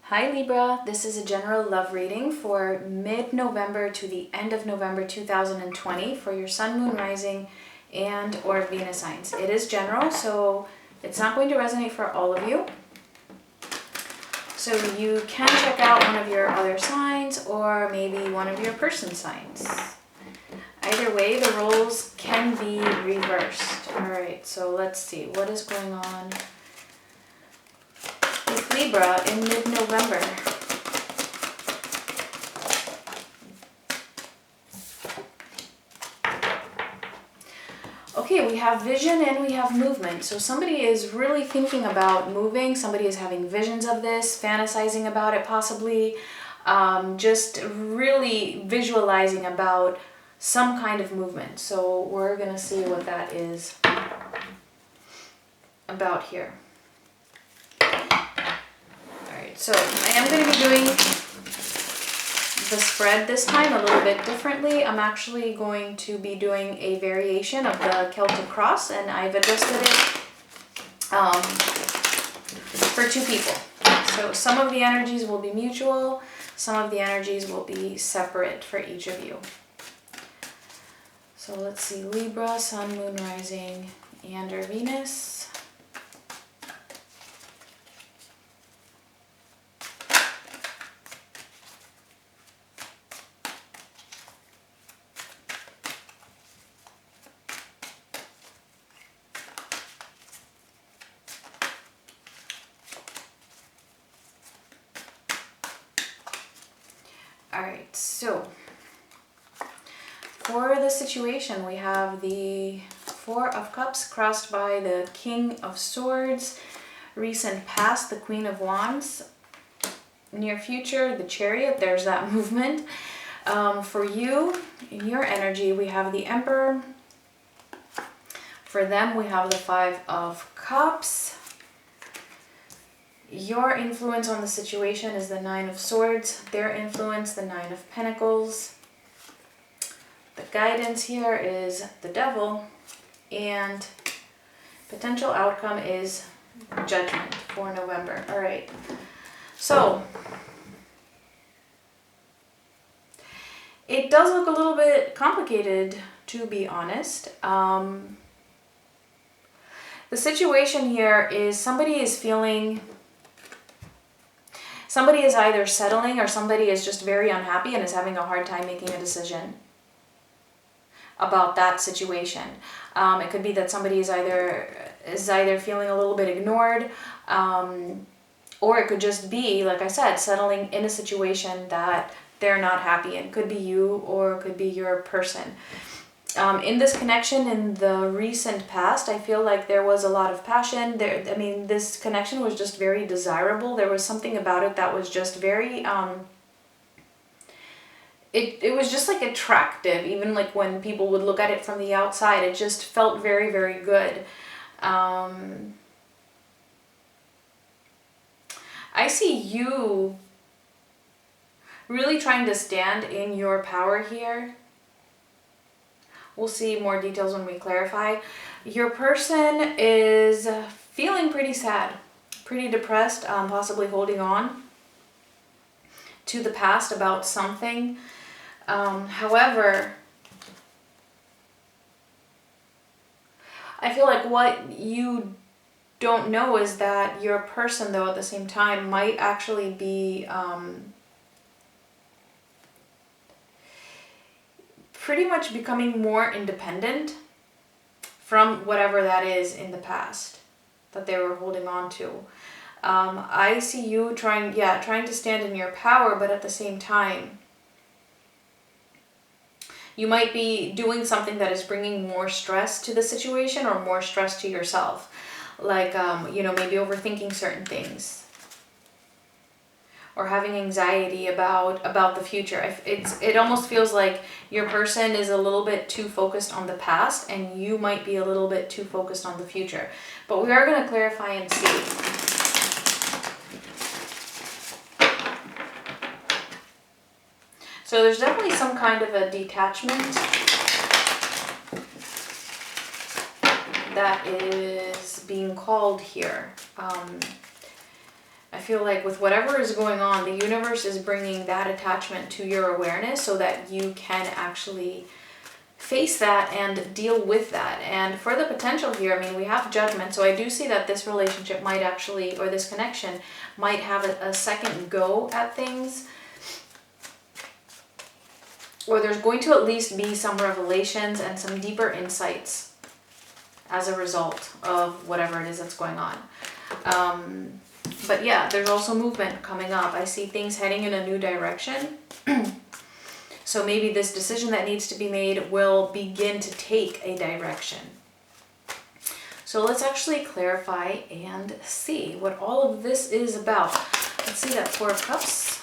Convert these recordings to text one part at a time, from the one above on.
Hi Libra, this is a general love reading for mid-November to the end of November 2020 for your Sun, Moon, Rising, and or Venus signs. It is general, so it's not going to resonate for all of you. So you can check out one of your other signs or maybe one of your person signs. Either way, the roles can be reversed. All right, so let's see what is going on with Libra in mid-November. Okay, we have vision and we have movement. So somebody is really thinking about moving. Somebody is having visions of this, fantasizing about it possibly, just really visualizing about some kind of movement. So we're going to see what that is about here. Alright, so I am going to be doing the spread this time a little bit differently. I'm actually going to be doing a variation of the Celtic cross, and I've adjusted it for two people. So some of the energies will be mutual, some of the energies will be separate for each of you. So let's see, Libra, Sun, Moon, Rising, and or Venus. Alright, so for the situation, we have the Four of Cups crossed by the King of Swords, recent past, the Queen of Wands, near future, the Chariot, there's that movement. For you, in your energy, we have the Emperor. For them, we have the Five of Cups. Your influence on the situation is the Nine of Swords. Their influence, the Nine of Pentacles. The guidance here is the Devil. And potential outcome is Judgment for November. All right. So it does look a little bit complicated, to be honest. The situation here is somebody is either settling or somebody is just very unhappy and is having a hard time making a decision about that situation. It could be that somebody is either feeling a little bit ignored, or it could just be, like I said, settling in a situation that they're not happy in. It could be you or it could be your person. In this connection in the recent past, I feel like there was a lot of passion. This connection was just very desirable. There was something about it that was just very, it was just like attractive. Even like when people would look at it from the outside, it just felt very, very good. I see you really trying to stand in your power here. We'll see more details when we clarify. Your person is feeling pretty sad, pretty depressed, possibly holding on to the past about something. However, I feel like what you don't know is that your person, though, at the same time might actually be pretty much becoming more independent from whatever that is in the past that they were holding on to. I see you trying to stand in your power, but at the same time, you might be doing something that is bringing more stress to the situation or more stress to yourself. Like, maybe overthinking certain things. Or having anxiety about the future. It almost feels like your person is a little bit too focused on the past and you might be a little bit too focused on the future. But we are going to clarify and see. So there's definitely some kind of a detachment that is being called here. I feel like with whatever is going on, the universe is bringing that attachment to your awareness so that you can actually face that and deal with that. And for the potential here, I mean, we have judgment. So I do see that this relationship might actually, or this connection might have a second go at things. Or there's going to at least be some revelations and some deeper insights as a result of whatever it is that's going on. But yeah, there's also movement coming up. I see things heading in a new direction. So maybe this decision that needs to be made will begin to take a direction. So let's actually clarify and see what all of this is about. Let's see that Four of Cups.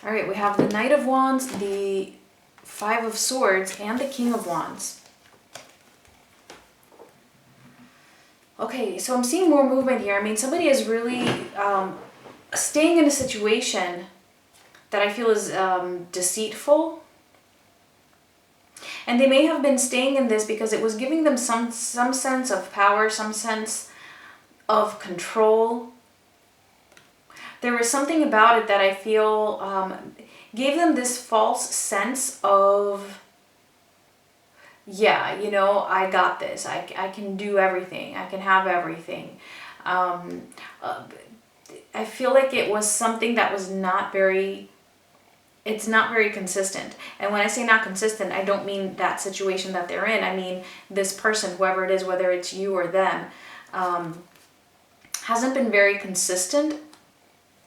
All right, we have the Knight of Wands, the Five of Swords, and the King of Wands. Okay, so I'm seeing more movement here. I mean, somebody is really staying in a situation that I feel is deceitful. And they may have been staying in this because it was giving them some sense of power, some sense of control. There was something about it that I feel gave them this false sense of, yeah, you know, I got this. I can do everything. I can have everything. I feel like it was something that was not very, it's not very consistent. And when I say not consistent, I don't mean that situation that they're in. I mean this person, whoever it is, whether it's you or them, hasn't been very consistent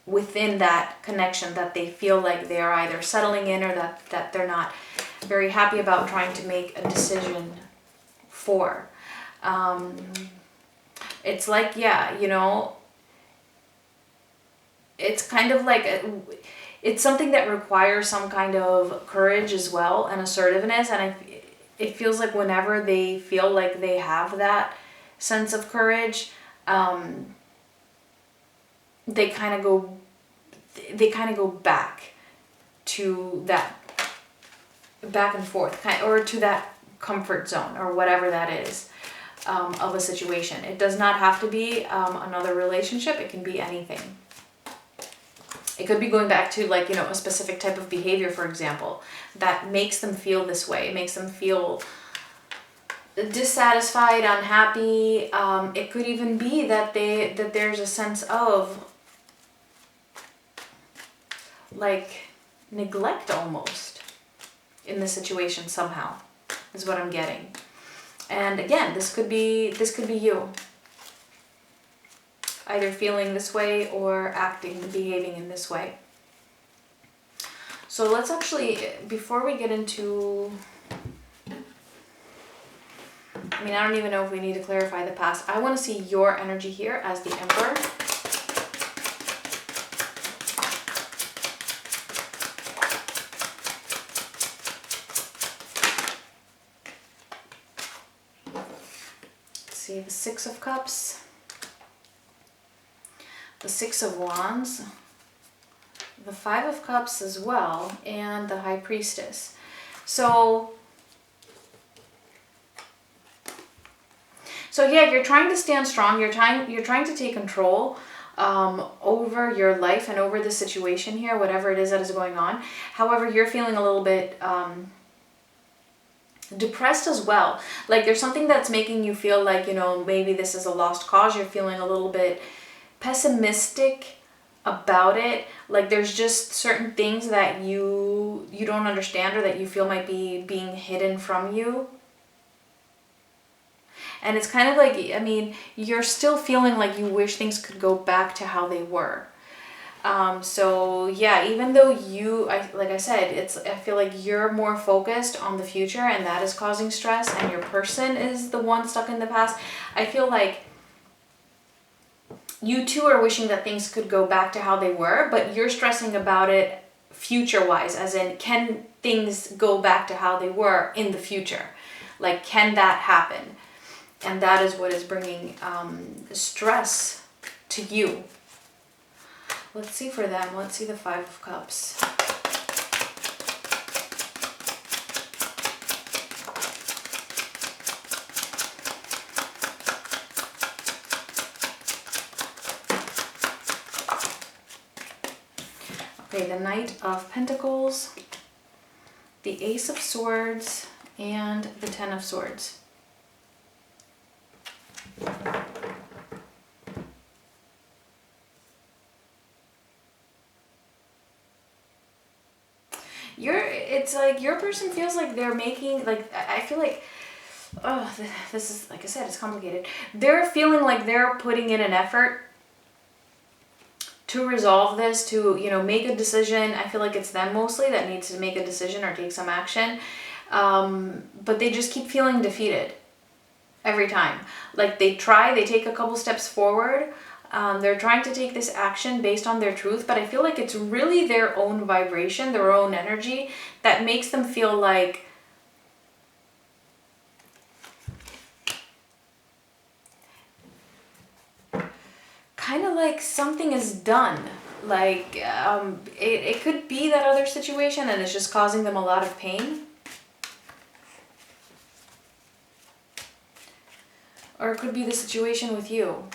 within that connection that they feel like they are either settling in or that they're not very happy about trying to make a decision for. It's like, yeah, you know, it's kind of like, it's something that requires some kind of courage as well and assertiveness. And it feels like whenever they feel like they have that sense of courage, they kind of go back to that back and forth, or to that comfort zone, or whatever that is, of a situation. It does not have to be another relationship. It can be anything. It could be going back to, like, you know, a specific type of behavior, for example, that makes them feel this way. It makes them feel dissatisfied, unhappy. It could even be that there's a sense of, like, neglect almost in the situation somehow, is what I'm getting. And again, this could be you, either feeling this way or behaving in this way. So let's actually, before we get into, I mean, I don't even know if we need to clarify the past. I want to see your energy here as the Emperor. The Six of Cups, the Six of Wands, the Five of Cups as well, and the High Priestess. So yeah, you're trying to stand strong. You're trying to take control over your life and over the situation here, whatever it is that is going on. However, you're feeling a little bit depressed as well. Like, there's something that's making you feel like, you know, maybe this is a lost cause. You're feeling a little bit pessimistic about it. Like, there's just certain things that you don't understand, or that you feel might be being hidden from you. And it's kind of like, I mean, you're still feeling like you wish things could go back to how they were. So yeah, even though like I said, I feel like you're more focused on the future, and that is causing stress, and your person is the one stuck in the past. I feel like you two are wishing that things could go back to how they were, but you're stressing about it future-wise, as in, can things go back to how they were in the future? Like, can that happen? And that is what is bringing stress to you. Let's see for them. Let's see the Five of Cups. Okay, the Knight of Pentacles, the Ace of Swords, and the Ten of Swords. It's like your person feels like they're making, like, I feel like, oh, this is, like I said, it's complicated. They're feeling like they're putting in an effort to resolve this, to, you know, make a decision. I feel like it's them mostly that needs to make a decision or take some action. But they just keep feeling defeated every time. Like they try, they take a couple steps forward. They're trying to take this action based on their truth, but I feel like it's really their own vibration, their own energy that makes them feel like kind of like something is done. Like it could be that other situation and it's just causing them a lot of pain. Or it could be the situation with you.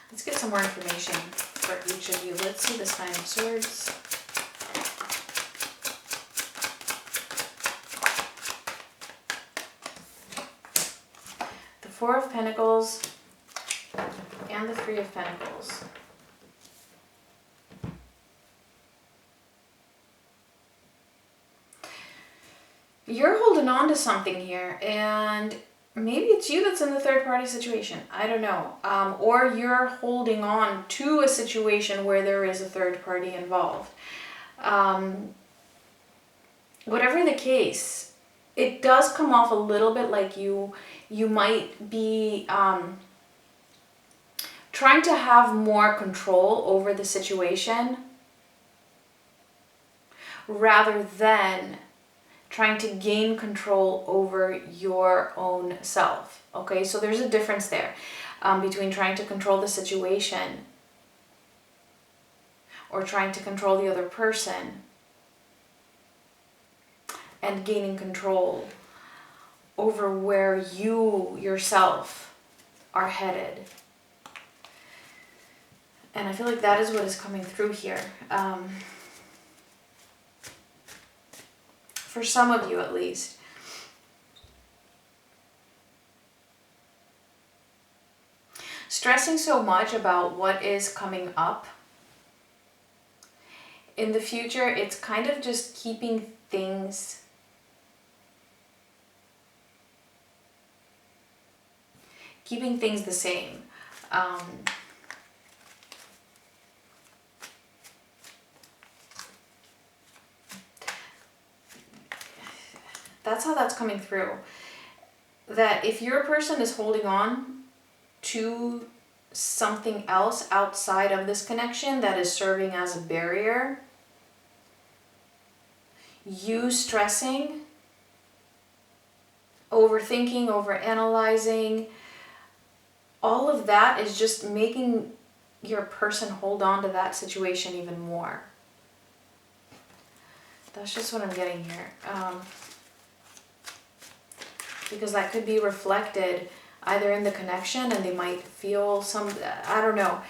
Let's get some more information for each of you. Let's see this Nine of Swords. The Four of Pentacles and the Three of Pentacles. You're holding on to something here, and maybe it's you that's in the third party situation. I don't know. Or you're holding on to a situation where there is a third party involved. Whatever the case, it does come off a little bit like you might be trying to have more control over the situation rather than trying to gain control over your own self. Okay, so there's a difference there between trying to control the situation or trying to control the other person and gaining control over where you yourself are headed. And I feel like that is what is coming through here. For some of you at least. Stressing so much about what is coming up in the future, it's kind of just keeping things the same. That's how that's coming through. That if your person is holding on to something else outside of this connection that is serving as a barrier, you stressing, overthinking, overanalyzing, all of that is just making your person hold on to that situation even more. That's just what I'm getting here. Because that could be reflected either in the connection and they might feel some, I don't know.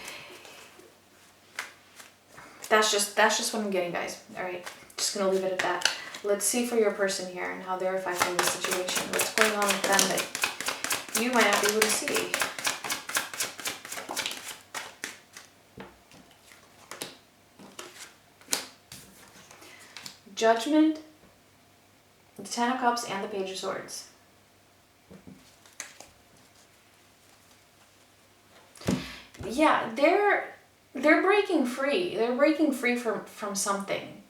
That's just what I'm getting, guys. All right, just gonna leave it at that. Let's see for your person here and how they're affecting the situation. What's going on with them that you might not be able to see. Judgment, the Ten of Cups, and the Page of Swords. Yeah, they're breaking free. They're breaking free from something.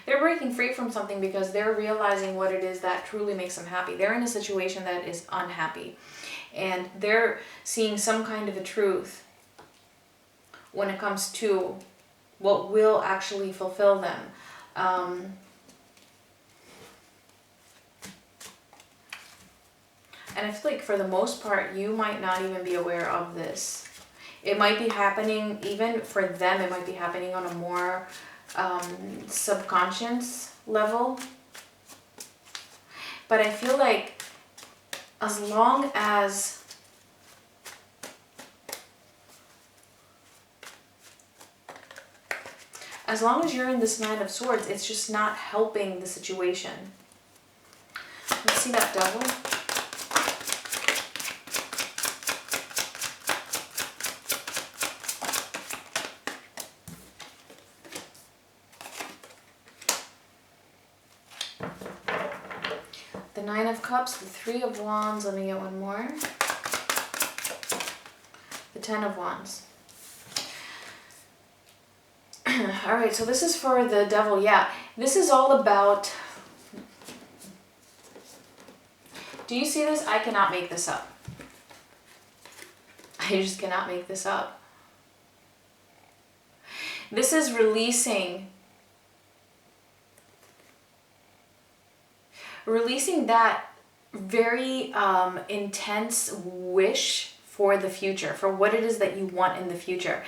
They're breaking free from something because they're realizing what it is that truly makes them happy. They're in a situation that is unhappy. And they're seeing some kind of a truth when it comes to what will actually fulfill them. And I feel like for the most part, you might not even be aware of this. It might be happening, even for them, it might be happening on a more subconscious level. But I feel like as long as you're in this Nine of Swords, it's just not helping the situation. Let's see that Devil. The Nine of Cups, the Three of Wands, let me get one more. The Ten of Wands. All right, so this is for the Devil. Yeah, this is all about... Do you see this? I cannot make this up. I just cannot make this up. This is releasing that very intense wish for the future, for what it is that you want in the future.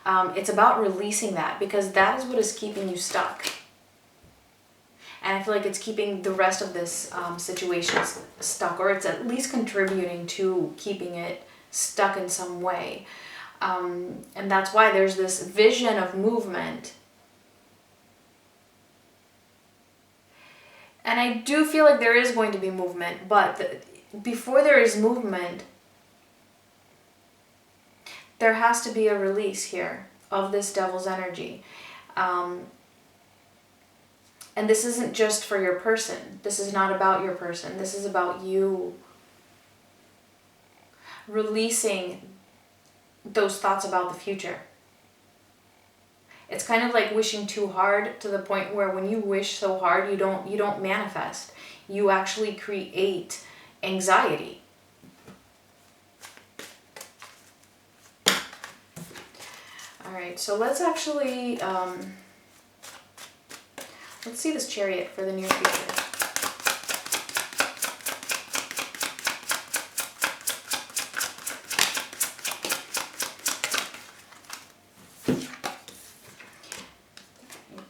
It's about releasing that, because that is what is keeping you stuck. And I feel like it's keeping the rest of this situation stuck, or it's at least contributing to keeping it stuck in some way. And that's why there's this vision of movement. And I do feel like there is going to be movement, but before there is movement, there has to be a release here of this Devil's energy. And this isn't just for your person. This is not about your person. This is about you releasing those thoughts about the future. It's kind of like wishing too hard, to the point where when you wish so hard, you don't manifest. You actually create anxiety. All right, so let's actually let's see this Chariot for the near future.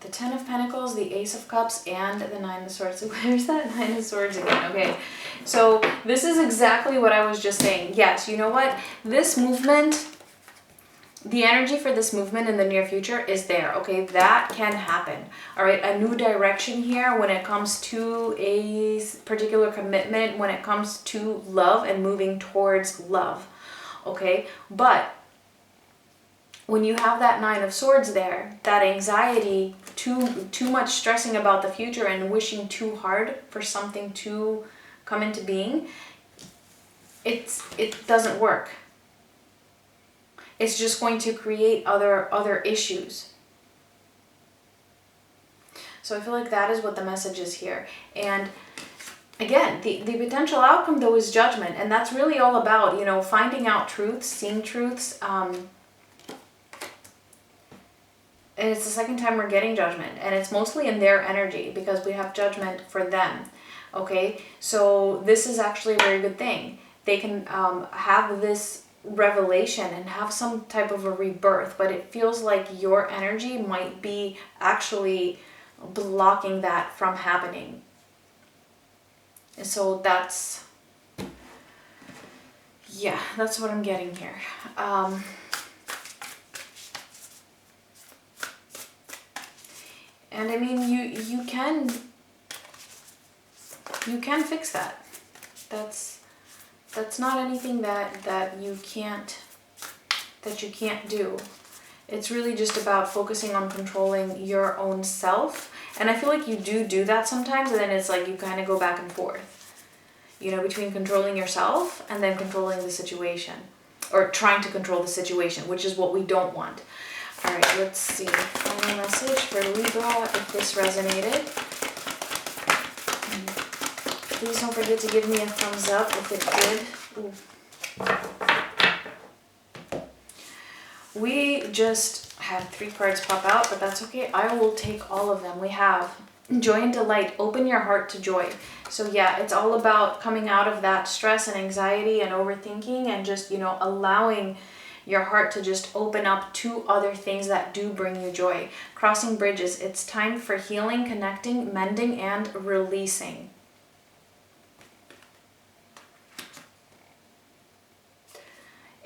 The Ten of Pentacles, the Ace of Cups, and the Nine of Swords. So where's that Nine of Swords again? Okay, so this is exactly what I was just saying. Yes, you know what? This movement, the energy for this movement in the near future is there, okay? That can happen, all right? A new direction here when it comes to a particular commitment, when it comes to love and moving towards love, okay? But when you have that Nine of Swords there, that anxiety, too much stressing about the future and wishing too hard for something to come into being, it doesn't work. It's just going to create other issues. So I feel like that is what the message is here. And again, the potential outcome though is judgment. And that's really all about, you know, finding out truths, seeing truths. And it's the second time we're getting judgment. And it's mostly in their energy because we have judgment for them. Okay, so this is actually a very good thing. They can have this revelation and have some type of a rebirth, but it feels like your energy might be actually blocking that from happening. And so that's what I'm getting here. And I mean, you can fix that. That's not anything that you can't do. It's really just about focusing on controlling your own self. And I feel like you do that sometimes, and then it's like you kind of go back and forth, you know, between controlling yourself and then controlling the situation, or trying to control the situation, which is what we don't want. All right, let's see. Final message for Libra, if this resonated. Please don't forget to give me a thumbs up if it did. Ooh. We just had 3 cards pop out, but that's okay. I will take all of them. We have Joy and delight. Open your heart to joy. So yeah, it's all about coming out of that stress and anxiety and overthinking and just, you know, allowing your heart to just open up to other things that do bring you joy. Crossing bridges. It's time for healing, connecting, mending, and releasing.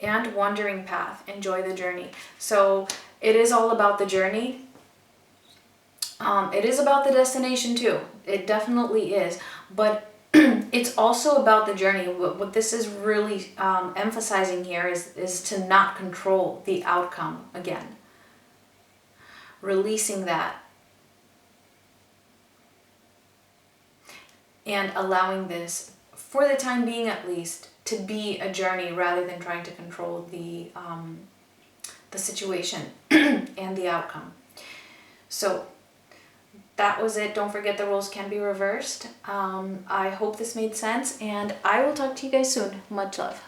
And wandering path. Enjoy the journey. So it is all about the journey. It is about the destination too. It definitely is. But it's also about the journey. What this is really emphasizing here is to not control the outcome again. Releasing that. And allowing this, for the time being at least, to be a journey rather than trying to control the situation and the outcome. So that was it. Don't forget the roles can be reversed. I hope this made sense, and I will talk to you guys soon. Much love.